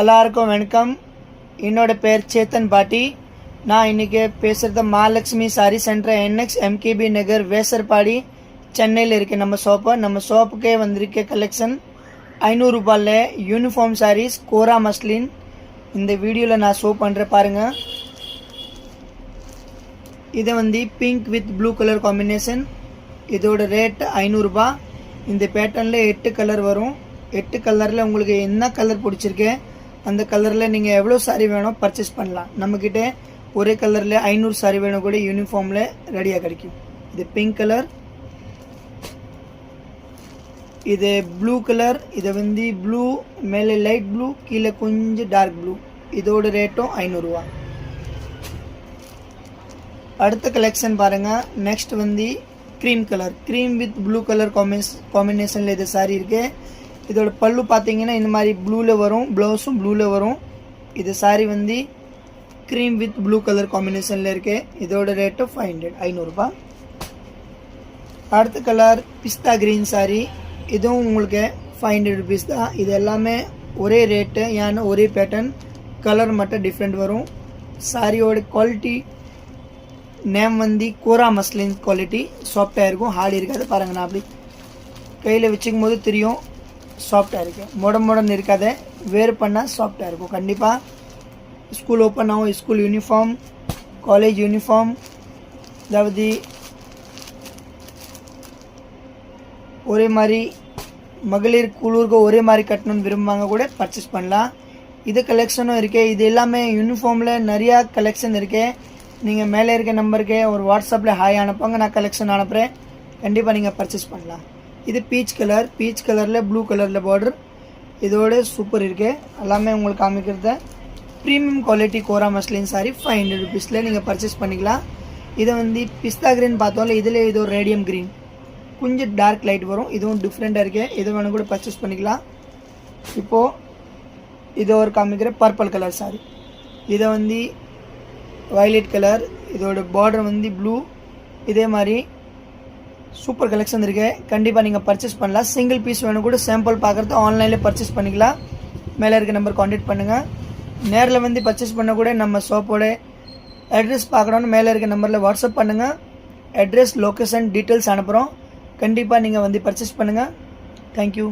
எல்லாருக்கும் வணக்கம். என்னோட பேர் சேத்தன் பாட்டி. நான் இன்னைக்கு பேசுகிறது Mahalakshmi sorry centre NX MKB நகர் வேசர்பாடி சென்னையில் இருக்கு நம்ம ஷாப்புக்கே வந்திருக்க கலெக்ஷன் 500 ரூபாயில் யூனிஃபார்ம் சாரீஸ் கோரா மஸ்லின். இந்த வீடியோவில் நான் ஷோ பண்ணுறேன் பாருங்கள். இது வந்து pink with blue colour combination. இதோட ரேட் 500 ரூபாய். இந்த பேட்டர்னில் 8 கலர் வரும். 8 கலரில் உங்களுக்கு என்ன கலர் பிடிச்சிருக்கு அந்த கலரில் நீங்கள் எவ்வளோ சாரி வேணும் பர்ச்சேஸ் பண்ணலாம். நம்மக்கிட்ட ஒரே கலரில் 500 சாரி வேணும் கூட யூனிஃபார்மில் ரெடியாக கிடைக்கும். இது பிங்க் கலர், இது ப்ளூ கலர். இது வந்து ப்ளூ மேலே லைட் ப்ளூ, கீழே கொஞ்சம் டார்க் ப்ளூ. இதோட ரேட்டும் 500 ரூபா. அடுத்த கலெக்ஷன் பாருங்கள். நெக்ஸ்ட் வந்து cream colour, cream with blue colour காம்பினேஷனில் இது சாரி இருக்குது. இதோட பல்லு பார்த்தீங்கன்னா இந்த மாதிரி ப்ளூவில் வரும், ப்ளவுஸும் ப்ளூவில் வரும். இது சாரி வந்து க்ரீம் வித் ப்ளூ கலர் காம்பினேஷனில் இருக்குது. இதோட ரேட்டு 500 ரூபா. அடுத்த கலர் பிஸ்தா க்ரீன் சாரி. இதுவும் உங்களுக்கு 500 ருபீஸ் தான். இது எல்லாமே ஒரே ரேட்டு, ஏன்னா ஒரே பேட்டர்ன், கலர் மட்டும் டிஃப்ரெண்ட் வரும். சாரியோட குவாலிட்டி நேம் வந்து கோரா மஸ்லின் குவாலிட்டி. சாஃப்டாக இருக்கும், ஹார்ட் இருக்காது. பாருங்கள், நான் அப்படி கையில் வச்சுக்கும் போது தெரியும் சாஃப்டாக இருக்குது. முடன்னு இருக்காது, வேர் பண்ணால் சாஃப்டாக இருக்கும். கண்டிப்பாக ஸ்கூல் ஓப்பன் ஆகும், ஸ்கூல் யூனிஃபார்ம், காலேஜ் யூனிஃபார்ம், அதாவது ஒரே மாதிரி மகளிர் குழுவுக்கு ஒரே மாதிரி கட்டணும்னு விரும்புவாங்க கூட பர்ச்சேஸ் பண்ணலாம். இது கலெக்ஷனும் இருக்குது. இது எல்லாமே யூனிஃபார்மில் நிறையா கலெக்ஷன் இருக்குது. நீங்கள் மேலே இருக்க நம்பருக்கு ஒரு வாட்ஸ்அப்பில் ஹாய் அனுப்புங்க, நான் கலெக்ஷன் அனுப்புகிறேன். கண்டிப்பாக நீங்கள் பர்ச்சேஸ் பண்ணலாம். இது பீச் கலர், பீச் கலரில் ப்ளூ கலரில் பார்டர். இதோட சூப்பர் இருக்குது. எல்லாமே உங்களுக்கு காமிக்கிறது ப்ரீமியம் குவாலிட்டி கோரா மஸ்லின் சாரி 500 ருபீஸில் நீங்கள் பர்ச்சேஸ் பண்ணிக்கலாம். இதை வந்து பிஸ்தா க்ரீன் பார்த்தோம்ல, இதில் இது ஒரு ரேடியம் க்ரீன், கொஞ்சம் டார்க் லைட் வரும். இதுவும் டிஃப்ரெண்ட்டாக இருக்குது. இது வேணும் கூட பர்ச்சேஸ் பண்ணிக்கலாம். இப்போது இதை ஒரு காமிக்கிற பர்பிள் கலர் சாரி. இதை வந்து வயலட் கலர், இதோட பார்டர் வந்து ப்ளூ. இதே மாதிரி சூப்பர் கலெக்ஷன் இருக்கு. கண்டிப்பாக நீங்கள் பர்ச்சேஸ் பண்ணலாம். சிங்கிள் பீஸ் வேணும் கூட சாம்பிள் பார்க்குறது ஆன்லைனில் பர்ச்சேஸ் பண்ணிக்கலாம். மேலே இருக்க நம்பர் காண்டாக்ட் பண்ணுங்கள். நேரில் வந்து பர்ச்சேஸ் பண்ண கூட நம்ம ஷாப்போட அட்ரஸ் பார்க்கணுன்னு மேலே இருக்க நம்பரில் வாட்ஸ்அப் பண்ணுங்கள். அட்ரஸ், லொக்கேஷன், டீட்டெயில்ஸ் அனுப்புகிறோம். கண்டிப்பாக நீங்கள் வந்து பர்ச்சேஸ் பண்ணுங்கள். தேங்க்யூ.